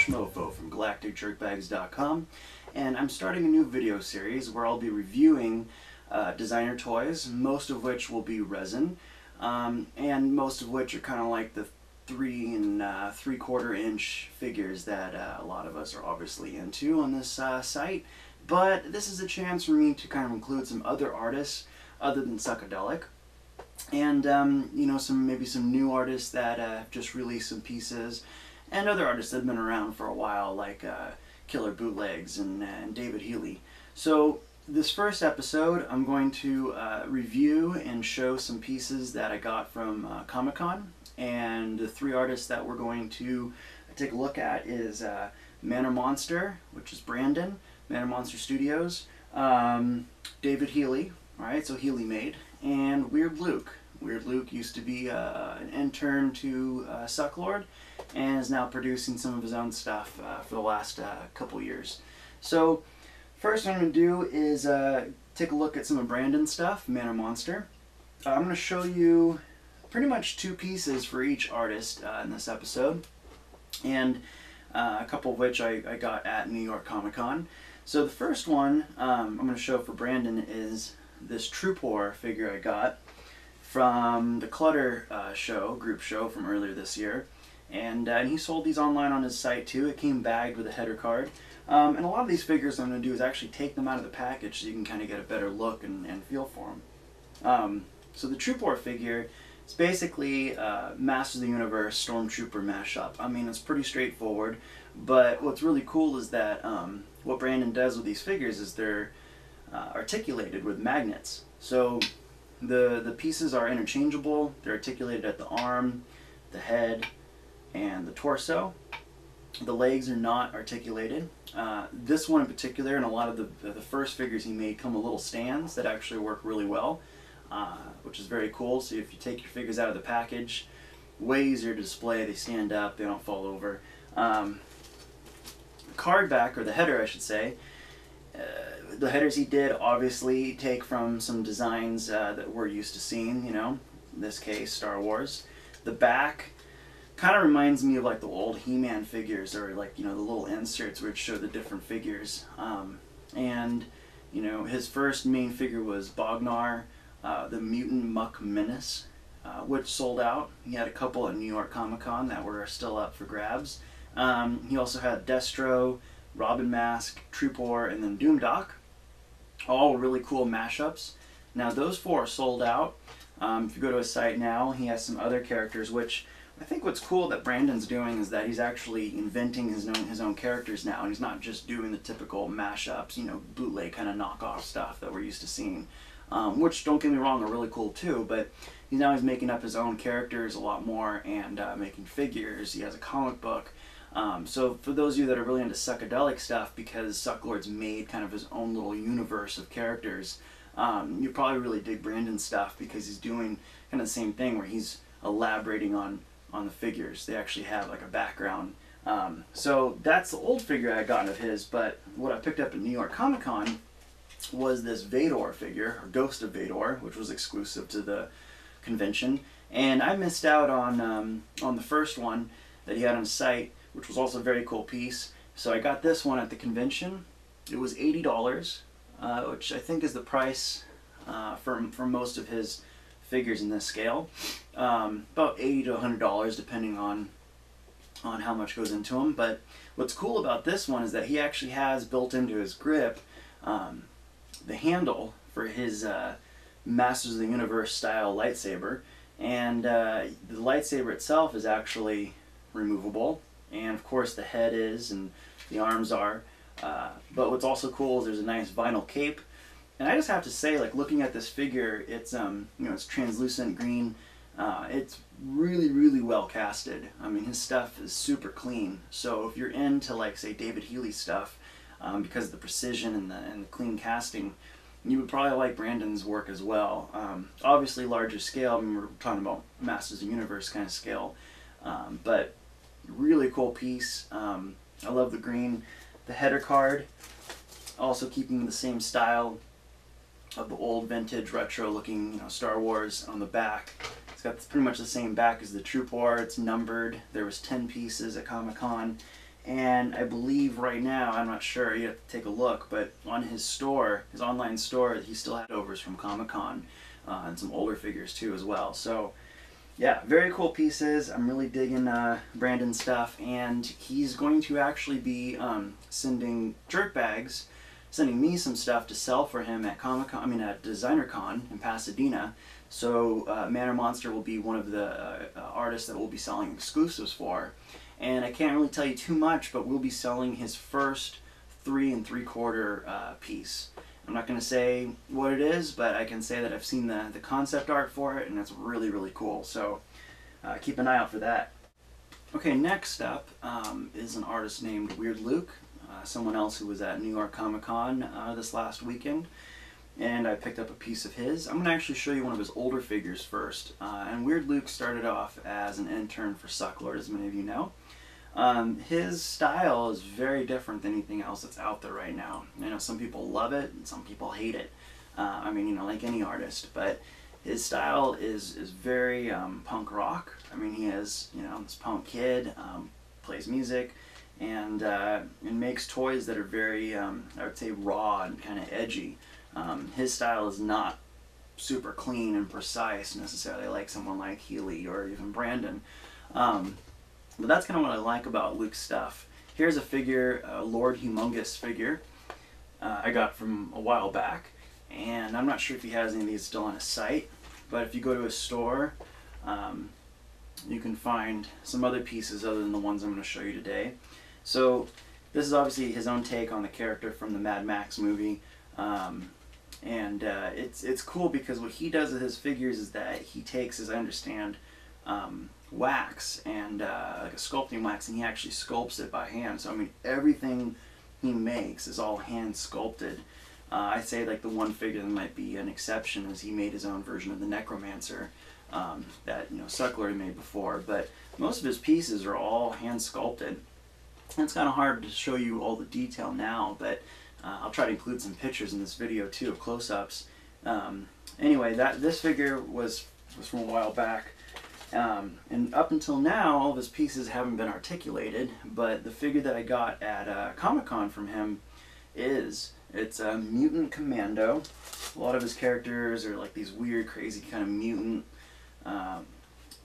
Schmofo from GalacticJerkbags.com, and I'm starting a new video series where I'll be reviewing designer toys, most of which will be resin, and most of which are kind of like the 3 3/4 inch figures that a lot of us are obviously into on this site. But this is a chance for me to kind of include some other artists other than Psychedelic, and you know, maybe some new artists that have just released some pieces, and other artists that have been around for a while, like Killer Bootlegs and David Healey. So this first episode, I'm going to review and show some pieces that I got from Comic-Con, and the 3 artists that we're going to take a look at is Manor Monster, which is Brandon, Manor Monster Studios, David Healey, alright, so Healeymade, and Weird Luke. Weird Luke used to be an intern to Sucklord, and is now producing some of his own stuff for the last couple years. So first what I'm going to do is take a look at some of Brandon's stuff, Manor Monster. I'm going to show you pretty much 2 pieces for each artist in this episode, and a couple of which I got at New York Comic Con. So the first one I'm going to show for Brandon is this Trupor figure I got from the Clutter group show from earlier this year, and he sold these online on his site too. It came bagged with a header card, and a lot of these figures I'm going to do is actually take them out of the package so you can kind of get a better look and feel for them. So the Trupor figure is basically Masters of the Universe Stormtrooper mashup. I mean, it's pretty straightforward, but what's really cool is that what Brandon does with these figures is they're articulated with magnets. So the pieces are interchangeable. They're articulated at the arm, the head, and the torso. The legs are not articulated. This one in particular, and a lot of the first figures he made, come with little stands that actually work really well, which is very cool. So if you take your figures out of the package, way easier to display. They stand up, they don't fall over. Card back, or the header I should say, the headers he did obviously take from some designs that we're used to seeing, you know, in this case Star Wars. The back kind of reminds me of like the old He-Man figures, or like, you know, the little inserts which show the different figures. And you know, his first main figure was Bognar, the Mutant Muck Menace, which sold out. He had a couple at New York Comic Con that were still up for grabs. He also had Destro, Robin Mask, Trupor, and then Doomdock. All really cool mashups. Now those 4 are sold out. If you go to his site now, he has some other characters, which I think what's cool that Brandon's doing is that he's actually inventing his own characters now, and he's not just doing the typical mashups, you know, bootleg kind of knockoff stuff that we're used to seeing. Which, don't get me wrong, are really cool too, but he's making up his own characters a lot more, and making figures. He has a comic book. So for those of you that are really into psychedelic stuff, because Sucklord's made kind of his own little universe of characters, you probably really dig Brandon's stuff, because he's doing kind of the same thing where he's elaborating on the figures. They actually have like a background. So that's the old figure I got of his, but what I picked up at New York Comic Con was this Vador figure, or Ghost of Vador, which was exclusive to the convention, and I missed out on the first one that he had on his site, which was also a very cool piece. So I got this one at the convention. It was $80, which I think is the price for most of his figures in this scale. About $80 to $100 depending on how much goes into them. But what's cool about this one is that he actually has built into his grip the handle for his Masters of the Universe style lightsaber, and the lightsaber itself is actually removable, and of course the head is, and the arms are, but what's also cool is there's a nice vinyl cape. And I just have to say, like, looking at this figure, it's you know, it's translucent green. It's really well casted. I mean, his stuff is super clean. So if you're into, like, say, David Healey stuff, because of the precision and the clean casting, you would probably like Brandon's work as well. Obviously larger scale. I mean, we're talking about Masters of the Universe kind of scale, but really cool piece. I love the green. The header card, also keeping the same style of the old vintage retro looking, you know, Star Wars on the back. It's got pretty much the same back as the Trupor. It's numbered. There was 10 pieces at Comic-Con, And I believe right now, I'm not sure, you have to take a look, but on his store, his online store, he still had overs from Comic-Con and some older figures too as well. So yeah, very cool pieces. I'm really digging Brandon's stuff, and he's going to actually be sending me some stuff to sell for him at at DesignerCon in Pasadena. So Man or Monster will be one of the artists that we'll be selling exclusives for. And I can't really tell you too much, but we'll be selling his first 3 3/4 piece. I'm not going to say what it is, but I can say that I've seen the concept art for it, and it's really, really cool. So keep an eye out for that. Okay, next up is an artist named Weird Luke, someone else who was at New York Comic Con this last weekend. And I picked up a piece of his. I'm going to actually show you one of his older figures first. And Weird Luke started off as an intern for Sucklord, as many of you know. His style is very different than anything else that's out there right now. I know some people love it and some people hate it. I mean, you know, like any artist. But his style is very punk rock. I mean, he is, you know, this punk kid, plays music, and makes toys that are very, I would say, raw and kind of edgy. His style is not super clean and precise necessarily like someone like Healy or even Brandon. But that's kind of what I like about Luke's stuff. Here's a figure, a Lord Humongous figure I got from a while back. And I'm not sure if he has any of these still on his site, but if you go to his store, you can find some other pieces other than the ones I'm going to show you today. So this is obviously his own take on the character from the Mad Max movie. It's cool because what he does with his figures is that he takes, as I understand, wax and like a sculpting wax, and he actually sculpts it by hand. So I mean, everything he makes is all hand sculpted. I'd say like the one figure that might be an exception is he made his own version of the Necromancer that, you know, Sucklord made before, but most of his pieces are all hand sculpted. And it's kind of hard to show you all the detail now, but I'll try to include some pictures in this video too, close-ups. Anyway, this figure was from a while back, and up until now, all of his pieces haven't been articulated. But the figure that I got at Comic-Con from him it's a mutant commando. A lot of his characters are like these weird, crazy kind of mutant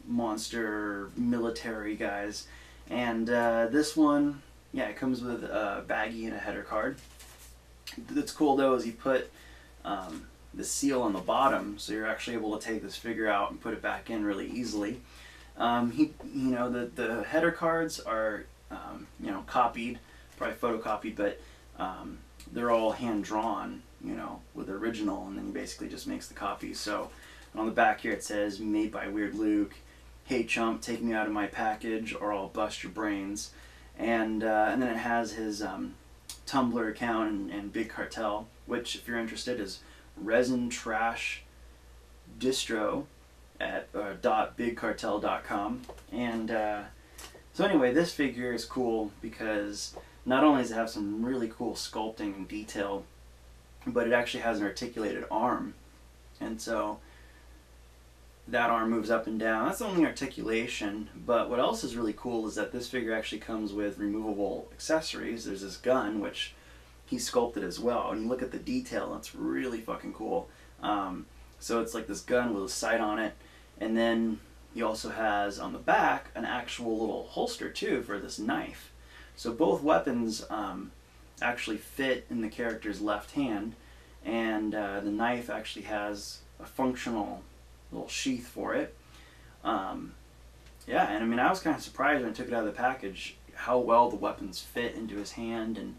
monster military guys, and this one, yeah, it comes with a baggie and a header card. That's cool though is he put the seal on the bottom, so you're actually able to take this figure out and put it back in really easily. The header cards are you know, copied, probably photocopied, but they're all hand drawn, you know, with the original, and then he basically just makes the copies. So on the back here it says, "Made by Weird Luke. Hey chump, take me out of my package or I'll bust your brains." And then it has his Tumblr account and Big Cartel, which, if you're interested, is resin trash distro at .bigcartel.com. And so anyway, this figure is cool because not only does it have some really cool sculpting and detail, but it actually has an articulated arm. And so that arm moves up and down. That's the only articulation, but what else is really cool is that this figure actually comes with removable accessories. There's this gun, which he sculpted as well, and you look at the detail, it's really fucking cool. So it's like this gun with a sight on it, and then he also has on the back an actual little holster too for this knife. So both weapons actually fit in the character's left hand, and the knife actually has a functional little sheath for it. Yeah, and I mean, I was kind of surprised when I took it out of the package how well the weapons fit into his hand, and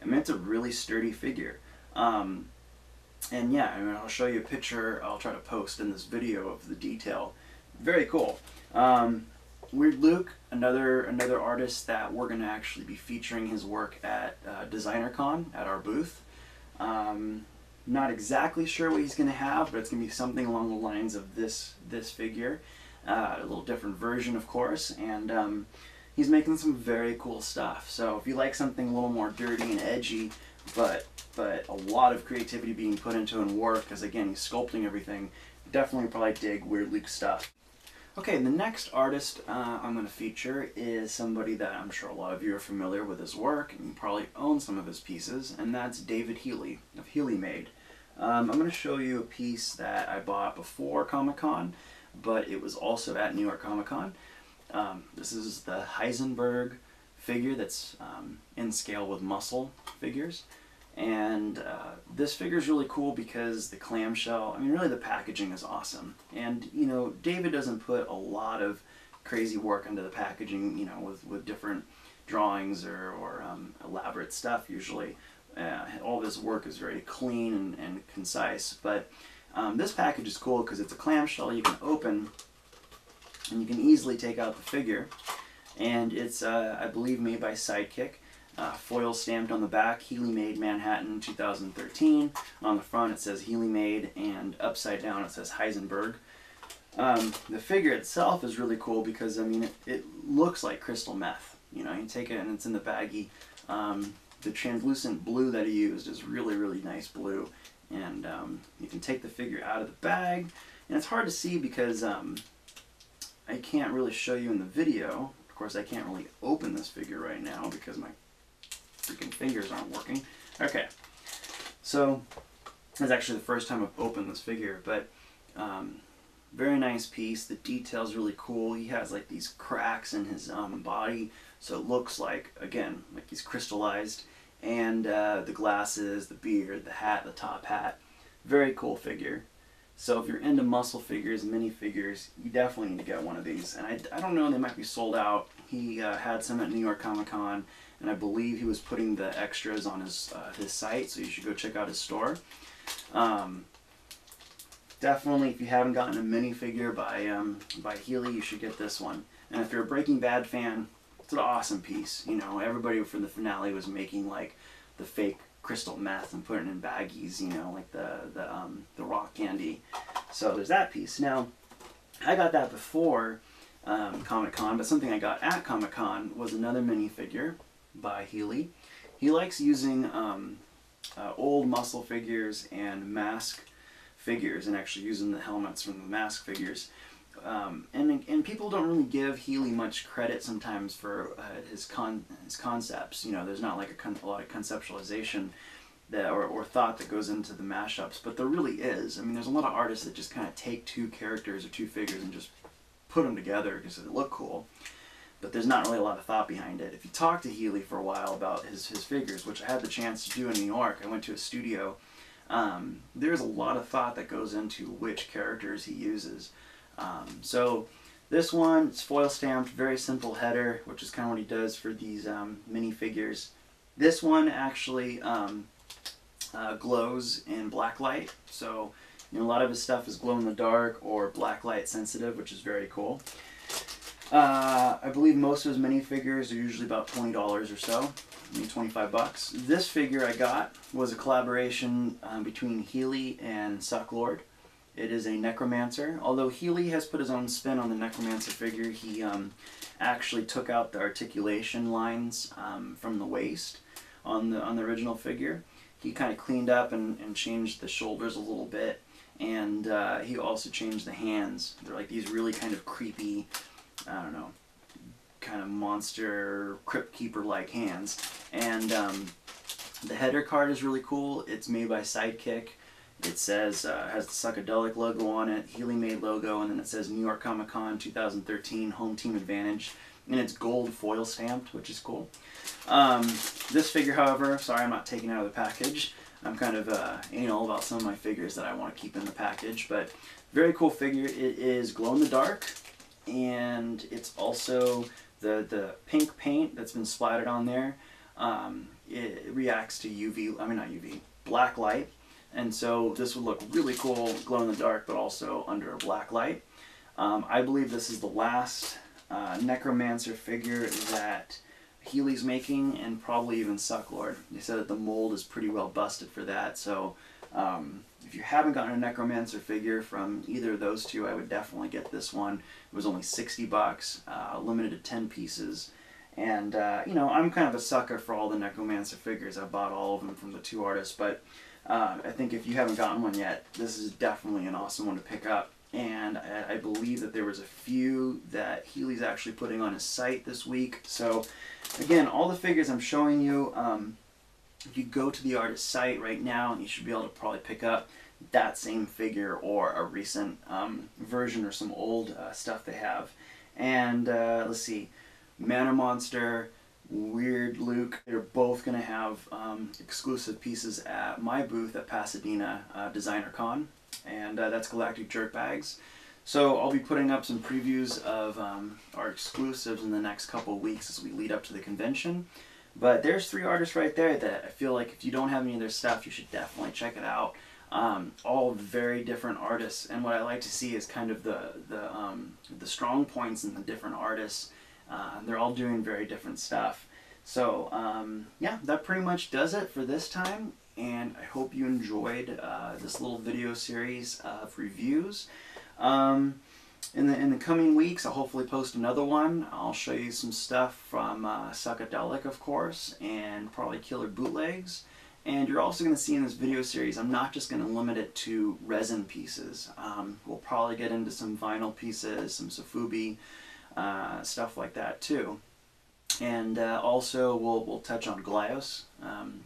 I mean, it's a really sturdy figure. And yeah, I mean, I'll show you a picture I'll try to post in this video of the detail. Very cool. Weird Luke, another artist that we're going to actually be featuring his work at DesignerCon at our booth. Not exactly sure what he's going to have, but it's going to be something along the lines of this figure. A little different version, of course, and he's making some very cool stuff. So if you like something a little more dirty and edgy, but a lot of creativity being put into it and work, because again, he's sculpting everything, definitely probably dig Weird Luke stuff. Okay, the next artist I'm going to feature is somebody that I'm sure a lot of you are familiar with his work, and you probably own some of his pieces, and that's David Healey of Healeymade. I'm going to show you a piece that I bought before Comic-Con, but it was also at New York Comic-Con. This is the Heisenberg figure that's in scale with muscle figures. And this figure is really cool because the clamshell, I mean really the packaging is awesome. And you know, David doesn't put a lot of crazy work into the packaging, you know, with different drawings or elaborate stuff usually. All this work is very clean and concise, but this package is cool because it's a clamshell you can open and you can easily take out the figure. And it's, I believe, made by Sidekick. Foil stamped on the back, Healeymade Manhattan 2013. On the front it says Healeymade, and upside down it says Heisenberg. The figure itself is really cool because, I mean, it looks like crystal meth. You know, you take it and it's in the baggie. The translucent blue that he used is really, really nice blue. And you can take the figure out of the bag. And it's hard to see because I can't really show you in the video. Of course, I can't really open this figure right now because my freaking fingers aren't working. Okay, so that's actually the first time I've opened this figure, but very nice piece. The detail's really cool. He has like these cracks in his body, so it looks like, again, like he's crystallized. And the glasses, the beard, the hat, the top hat. Very cool figure. So if you're into muscle figures, minifigures, you definitely need to get one of these. And I don't know, they might be sold out. He had some at New York Comic Con, and I believe he was putting the extras on his site, so you should go check out his store. Definitely, if you haven't gotten a minifigure by Healey, you should get this one. And if you're a Breaking Bad fan, it's an awesome piece. You know, everybody for the finale was making like the fake crystal meth and putting it in baggies, you know, like the rock candy. So there's that piece. Now, I got that before Comic-Con, but something I got at Comic-Con was another minifigure by Healey. He likes using old muscle figures and mask figures, and actually using the helmets from the mask figures. And people don't really give Healey much credit sometimes for his concepts. You know, there's not like a lot of conceptualization that, or thought that goes into the mashups, but there really is. I mean, there's a lot of artists that just kind of take two characters or two figures and just put them together because they look cool, but there's not really a lot of thought behind it. If you talk to Healey for a while about his figures, which I had the chance to do in New York, I went to a studio, there's a lot of thought that goes into which characters he uses. So this one, it's foil stamped, very simple header, which is kind of what he does for these minifigures. This one actually glows in black light, so you know, a lot of his stuff is glow in the dark or black light sensitive, which is very cool. I believe most of his minifigures are usually about $20 or so, maybe 25 bucks. This figure I got was a collaboration between Healey and Sucklord. It is a necromancer. Although Healey has put his own spin on the necromancer figure, he actually took out the articulation lines from the waist on the original figure. He kind of cleaned up and changed the shoulders a little bit, and he also changed the hands. They're like these really kind of creepy, I don't know, kind of monster crypt keeper like hands. And the header card is really cool. It's made by Sidekick. It says, has the Psychedelic logo on it, Healeymade logo, and then it says New York Comic Con 2013 Home Team Advantage. And it's gold foil stamped, which is cool. This figure, however, sorry I'm not taking it out of the package. I'm kind of anal about some of my figures that I want to keep in the package, but very cool figure. It is glow in the dark, and it's also the pink paint that's been splattered on there. It reacts to black light. And so this would look really cool, glow in the dark, but also under a black light. I believe this is the last necromancer figure that Healey's making, and probably even Sucklord. They said that the mold is pretty well busted for that. So if you haven't gotten a necromancer figure from either of those two, I would definitely get this one. It was only 60 bucks, limited to 10 pieces. And you know, I'm kind of a sucker for all the necromancer figures. I bought all of them from the two artists, but I think if you haven't gotten one yet, this is definitely an awesome one to pick up. and I believe that there was a few that Healey's actually putting on his site this week. So again, all the figures I'm showing you, if you go to the artist's site right now, you should be able to probably pick up that same figure or a recent version or some old stuff they have. And let's see, Mana Monster, Weird Luke, they're both going to have exclusive pieces at my booth at Pasadena Designer Con, and that's Galactic Jerkbags. So I'll be putting up some previews of our exclusives in the next couple of weeks as we lead up to the convention. But there's 3 artists right there that I feel like if you don't have any of their stuff, you should definitely check it out. All very different artists, and what I like to see is kind of the strong points in the different artists. They're all doing very different stuff. So yeah, that pretty much does it for this time, and I hope you enjoyed this little video series of reviews. In the coming weeks, I'll hopefully post another one. I'll show you some stuff from Psychedelic, of course, and probably Killer Bootlegs. And you're also going to see in this video series, I'm not just going to limit it to resin pieces. We'll probably get into some vinyl pieces, some Sofubi, stuff like that too. And also we'll touch on Glios.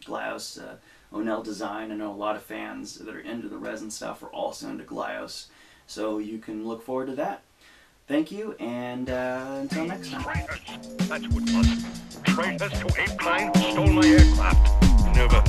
Glios, Onel Design. I know a lot of fans that are into the resin stuff are also into Glios. So you can look forward to that. Thank you, and until next time. Traitors, that's what was. Traitors to Ape Mine who stole my aircraft. Never